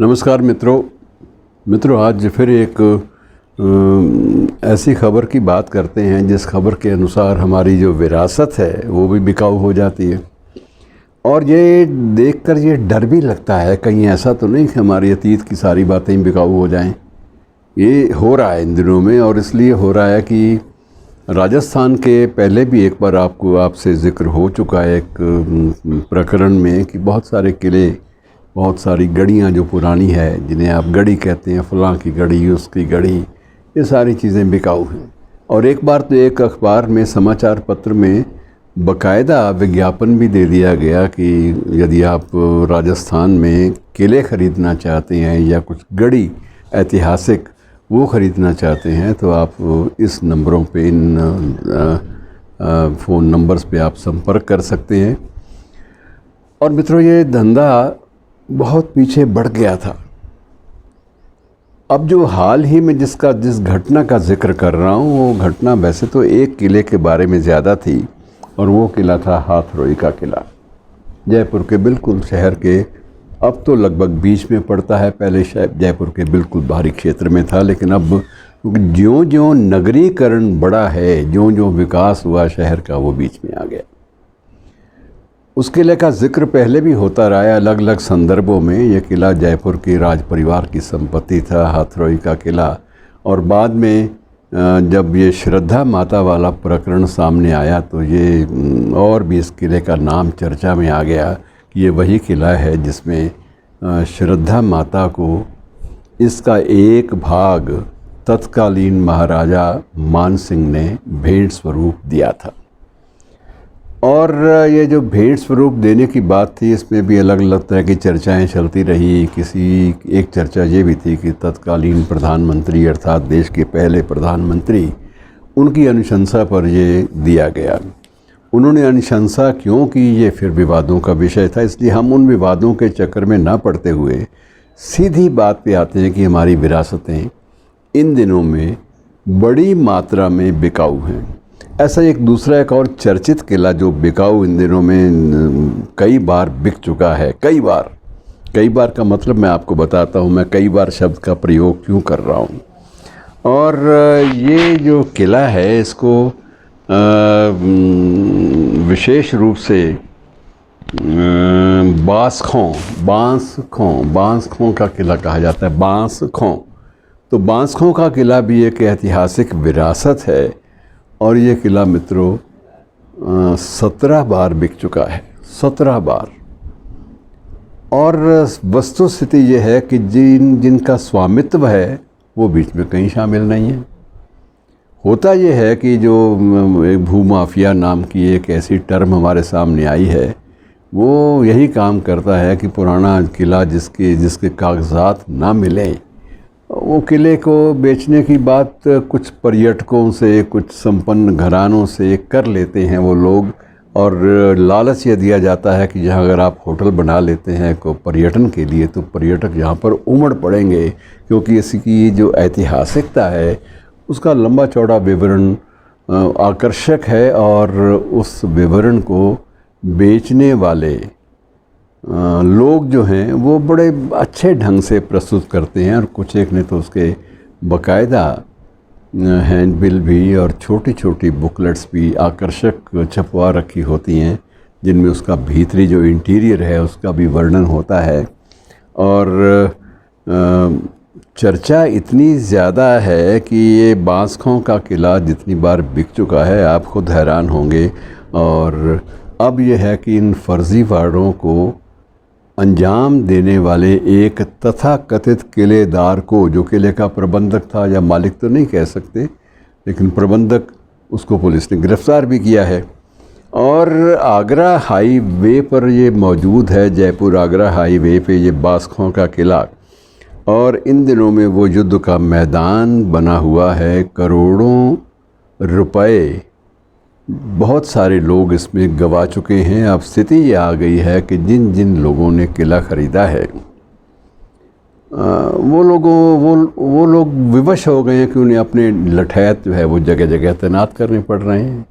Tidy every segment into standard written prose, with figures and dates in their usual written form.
नमस्कार मित्रों, आज फिर एक ऐसी खबर की बात करते हैं जिस खबर के अनुसार हमारी जो विरासत है वो भी बिकाऊ हो जाती है। और ये देखकर ये डर भी लगता है कहीं ऐसा तो नहीं कि हमारी अतीत की सारी बातें बिकाऊ हो जाएं। ये हो रहा है इन दिनों में, और इसलिए हो रहा है कि राजस्थान के पहले भी एक बार आपसे ज़िक्र हो चुका है एक प्रकरण में कि बहुत सारे किले, बहुत सारी गढ़ियाँ जो पुरानी है, जिन्हें आप गढ़ी कहते हैं, फलां की गढ़ी, उसकी गढ़ी, ये सारी चीज़ें बिकाऊ हैं। और एक बार तो एक अखबार में, समाचार पत्र में बाकायदा विज्ञापन भी दे दिया गया कि यदि आप राजस्थान में किले ख़रीदना चाहते हैं या कुछ गढ़ी ऐतिहासिक वो ख़रीदना चाहते हैं तो आप इस नंबरों पे, इन फ़ोन नंबर्स पे आप संपर्क कर सकते हैं। और मित्रों, ये धंधा बहुत पीछे बढ़ गया था। अब जो हाल ही में जिस घटना का जिक्र कर रहा हूँ, वो घटना वैसे तो एक किले के बारे में ज़्यादा थी, और वो किला था हाथरई का किला, जयपुर के बिल्कुल शहर के, अब तो लगभग बीच में पड़ता है, पहले जयपुर के बिल्कुल बाहरी क्षेत्र में था, लेकिन अब ज्यों-ज्यों नगरीकरण बढ़ा है, ज्यों-ज्यों विकास हुआ शहर का, वो बीच में आ गया। उस किले का जिक्र पहले भी होता रहा है अलग अलग संदर्भों में। यह किला जयपुर के राज परिवार की संपत्ति था, हाथरई का किला। और बाद में जब ये श्रद्धा माता वाला प्रकरण सामने आया तो ये और भी इस किले का नाम चर्चा में आ गया कि ये वही किला है जिसमें श्रद्धा माता को इसका एक भाग तत्कालीन महाराजा मान सिंह ने भेंट स्वरूप दिया था। और ये जो भेंट स्वरूप देने की बात थी, इसमें भी अलग अलग तरह की चर्चाएं चलती रही। एक चर्चा ये भी थी कि तत्कालीन प्रधानमंत्री, अर्थात देश के पहले प्रधानमंत्री, उनकी अनुशंसा पर ये दिया गया। उन्होंने अनुशंसा क्यों की, ये फिर विवादों का विषय था, इसलिए हम उन विवादों के चक्कर में ना पड़ते हुए सीधी बात पे आते हैं कि हमारी विरासतें इन दिनों में बड़ी मात्रा में बिकाऊ हैं। ऐसा एक और चर्चित किला जो बिकाऊ इन दिनों में कई बार बिक चुका है। कई बार का मतलब मैं आपको बताता हूँ, मैं कई बार शब्द का प्रयोग क्यों कर रहा हूँ। और ये जो किला है, इसको विशेष रूप से बांसखों का किला कहा जाता है। बांसखों, तो बांसखों का किला भी एक ऐतिहासिक विरासत है। और ये किला मित्रों 17 बार बिक चुका है, 17 बार। और वस्तुस्थिति ये है कि जिनका स्वामित्व है वो बीच में कहीं शामिल नहीं है। होता ये है कि जो भूमाफिया नाम की एक ऐसी टर्म हमारे सामने आई है, वो यही काम करता है कि पुराना किला जिसके कागजात ना मिले, वो किले को बेचने की बात कुछ पर्यटकों से, कुछ संपन्न घरानों से कर लेते हैं वो लोग। और लालच ये दिया जाता है कि जहाँ अगर आप होटल बना लेते हैं को पर्यटन के लिए, तो पर्यटक यहाँ पर उमड़ पड़ेंगे, क्योंकि इसकी जो ऐतिहासिकता है उसका लंबा चौड़ा विवरण आकर्षक है। और उस विवरण को बेचने वाले लोग जो हैं वो बड़े अच्छे ढंग से प्रस्तुत करते हैं। और कुछ एक ने तो उसके बाकायदा हैंडबिल भी और छोटी छोटी बुकलेट्स भी आकर्षक छपवा रखी होती हैं, जिनमें उसका भीतरी जो इंटीरियर है उसका भी वर्णन होता है। और चर्चा इतनी ज़्यादा है कि ये बांसखों का किला जितनी बार बिक चुका है, आप खुद हैरान होंगे। और अब यह है कि इन फर्जीवाड़ों को अंजाम देने वाले एक तथाकथित किलेदार को, जो किले का प्रबंधक था, या मालिक तो नहीं कह सकते, लेकिन प्रबंधक, उसको पुलिस ने गिरफ्तार भी किया है। और आगरा हाईवे पर ये मौजूद है, जयपुर आगरा हाईवे पे ये बांसखों का किला। और इन दिनों में वो युद्ध का मैदान बना हुआ है। करोड़ों रुपए बहुत सारे लोग इसमें गंवा चुके हैं। अब स्थिति ये आ गई है कि जिन जिन लोगों ने किला ख़रीदा है, वो लोग विवश हो गए हैं कि उन्हें अपने लठैत जो है वो जगह जगह तैनात करने पड़ रहे हैं।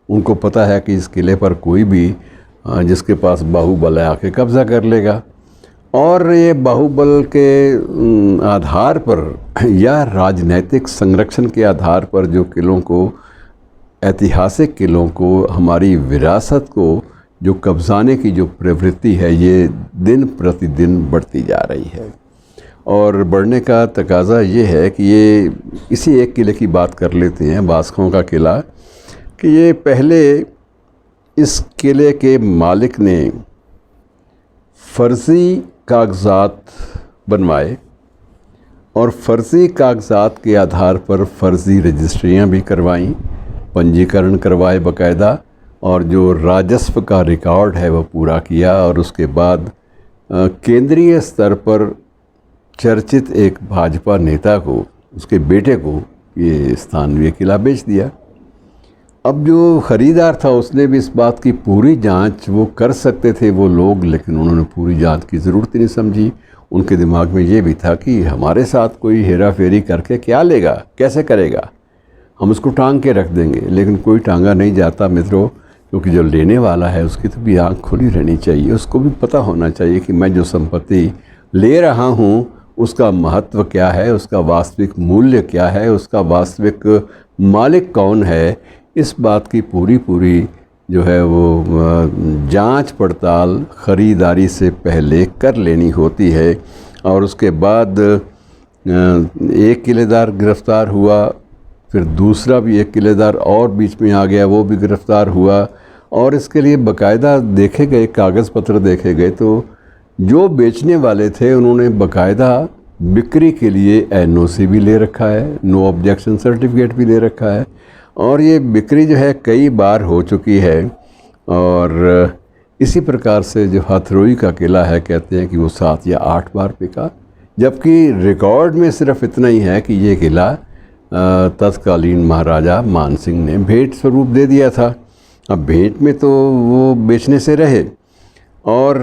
उनको पता है कि इस किले पर कोई भी जिसके पास बाहुबल है आके कब्ज़ा कर लेगा। और ये बाहुबल के आधार पर या राजनैतिक संरक्षण के आधार पर जो किलों को, ऐतिहासिक किलों को, हमारी विरासत को जो कब्जाने की जो प्रवृत्ति है, ये दिन प्रतिदिन बढ़ती जा रही है। और बढ़ने का तकाज़ा ये है कि ये इसी एक किले की बात कर लेते हैं, बासखां का किला, कि ये पहले इस किले के मालिक ने फ़र्ज़ी कागज़ात बनवाए और फ़र्ज़ी कागज़ात के आधार पर फ़र्ज़ी रजिस्ट्रियाँ भी करवाईं, पंजीकरण करवाए बाकायदा, और जो राजस्व का रिकॉर्ड है वो पूरा किया। और उसके बाद केंद्रीय स्तर पर चर्चित एक भाजपा नेता को, उसके बेटे को, ये स्थान, ये किला बेच दिया। अब जो ख़रीदार था उसने भी इस बात की पूरी जांच वो कर सकते थे वो लोग, लेकिन उन्होंने पूरी जांच की ज़रूरत ही नहीं समझी। उनके दिमाग में ये भी था कि हमारे साथ कोई हेरा फेरी करके क्या लेगा, कैसे करेगा, हम उसको टांग के रख देंगे। लेकिन कोई टांगा नहीं जाता मित्रों, क्योंकि जो लेने वाला है उसकी तो भी आँख खुली रहनी चाहिए। उसको भी पता होना चाहिए कि मैं जो संपत्ति ले रहा हूँ उसका महत्व क्या है, उसका वास्तविक मूल्य क्या है, उसका वास्तविक मालिक कौन है। इस बात की पूरी जो है वो जांच पड़ताल ख़रीदारी से पहले कर लेनी होती है। और उसके बाद एक किलेदार गिरफ़्तार हुआ, फिर दूसरा भी एक किलेदार और बीच में आ गया, वो भी गिरफ़्तार हुआ। और इसके लिए बाकायदा देखे गए, कागज़ पत्र देखे गए, तो जो बेचने वाले थे उन्होंने बाकायदा बिक्री के लिए NOC भी ले रखा है, नो ऑब्जेक्शन सर्टिफिकेट भी ले रखा है। और ये बिक्री जो है कई बार हो चुकी है। और इसी प्रकार से जो हथरोई का किला है, कहते हैं कि वो 7 या 8 बार बिका, जबकि रिकॉर्ड में सिर्फ इतना ही है कि ये किला तत्कालीन महाराजा मान सिंह ने भेंट स्वरूप दे दिया था। अब भेंट में तो वो बेचने से रहे। और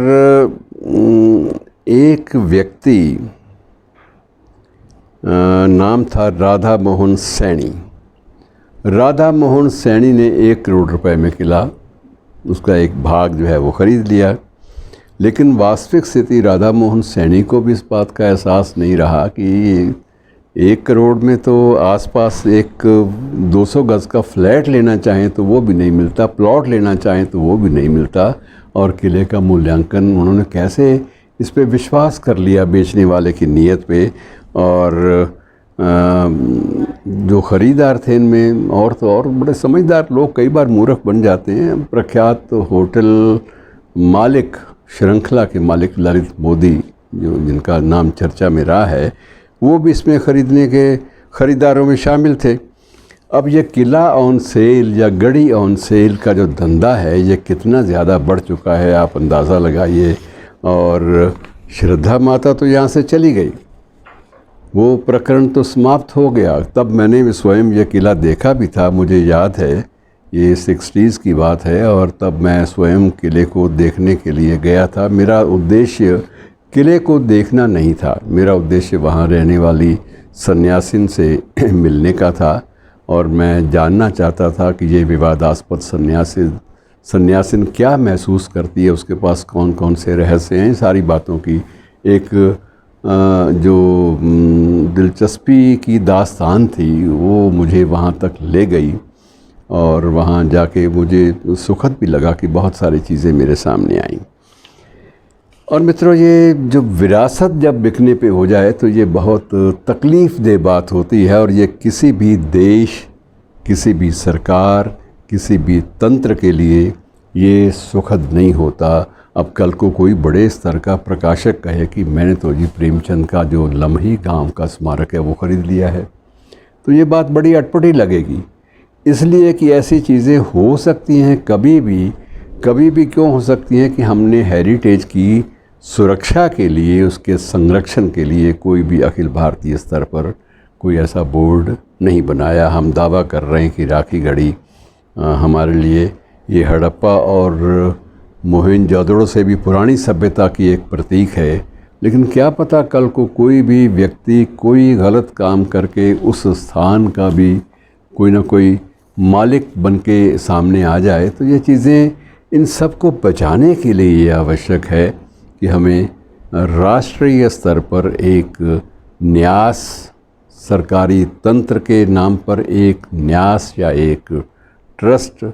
एक व्यक्ति, नाम था राधा मोहन सैनी, राधा मोहन सैनी ने 1 करोड़ रुपए में किला, उसका एक भाग जो है वो ख़रीद लिया। लेकिन वास्तविक स्थिति राधा मोहन सैनी को भी इस बात का एहसास नहीं रहा कि 1 करोड़ में तो आसपास एक 200 गज़ का फ्लैट लेना चाहें तो वो भी नहीं मिलता, प्लॉट लेना चाहें तो वो भी नहीं मिलता। और किले का मूल्यांकन उन्होंने कैसे इस पे विश्वास कर लिया बेचने वाले की नीयत पे। और जो ख़रीदार थे इनमें और तो और बड़े समझदार लोग कई बार मूर्ख बन जाते हैं। प्रख्यात होटल मालिक, श्रृंखला के मालिक ललित मोदी, जो जिनका नाम चर्चा में रहा है, वो भी इसमें ख़रीदने के ख़रीदारों में शामिल थे। अब ये किला ऑन सेल या गड़ी ऑन सेल का जो धंधा है ये कितना ज़्यादा बढ़ चुका है, आप अंदाज़ा लगाइए। और श्रद्धा माता तो यहाँ से चली गई, वो प्रकरण तो समाप्त हो गया। तब मैंने स्वयं ये किला देखा भी था, मुझे याद है, ये 60s की बात है। और तब मैं स्वयं किले को देखने के लिए गया था। मेरा उद्देश्य किले को देखना नहीं था, मेरा उद्देश्य वहाँ रहने वाली सन्यासिन से मिलने का था। और मैं जानना चाहता था कि ये विवादास्पद सन्यासिन क्या महसूस करती है, उसके पास कौन कौन से रहस्य हैं, सारी बातों की एक जो दिलचस्पी की दास्तान थी वो मुझे वहाँ तक ले गई। और वहाँ जाके मुझे सुखद भी लगा कि बहुत सारी चीज़ें मेरे सामने आईं। और मित्रों, ये जो विरासत जब बिकने पे हो जाए तो ये बहुत तकलीफ़ दे बात होती है। और ये किसी भी देश, किसी भी सरकार, किसी भी तंत्र के लिए ये सुखद नहीं होता। अब कल को कोई बड़े स्तर का प्रकाशक कहे कि मैंने तो जी प्रेमचंद का जो लम्ही गांव का स्मारक है वो ख़रीद लिया है, तो ये बात बड़ी अटपटी लगेगी। इसलिए कि ऐसी चीज़ें हो सकती हैं कभी भी क्यों हो सकती हैं कि हमने हेरिटेज की सुरक्षा के लिए, उसके संरक्षण के लिए कोई भी अखिल भारतीय स्तर पर कोई ऐसा बोर्ड नहीं बनाया। हम दावा कर रहे हैं कि राखी गढ़ी हमारे लिए ये हड़प्पा और मोहनजोदड़ो से भी पुरानी सभ्यता की एक प्रतीक है। लेकिन क्या पता कल को कोई भी व्यक्ति कोई गलत काम करके उस स्थान का भी कोई ना कोई मालिक बन के सामने आ जाए। तो ये चीज़ें, इन सब को बचाने के लिए ये आवश्यक है कि हमें राष्ट्रीय स्तर पर एक न्यास, सरकारी तंत्र के नाम पर एक न्यास या एक ट्रस्ट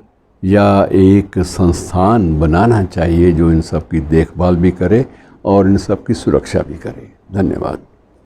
या एक संस्थान बनाना चाहिए जो इन सब की देखभाल भी करे और इन सब की सुरक्षा भी करे। धन्यवाद।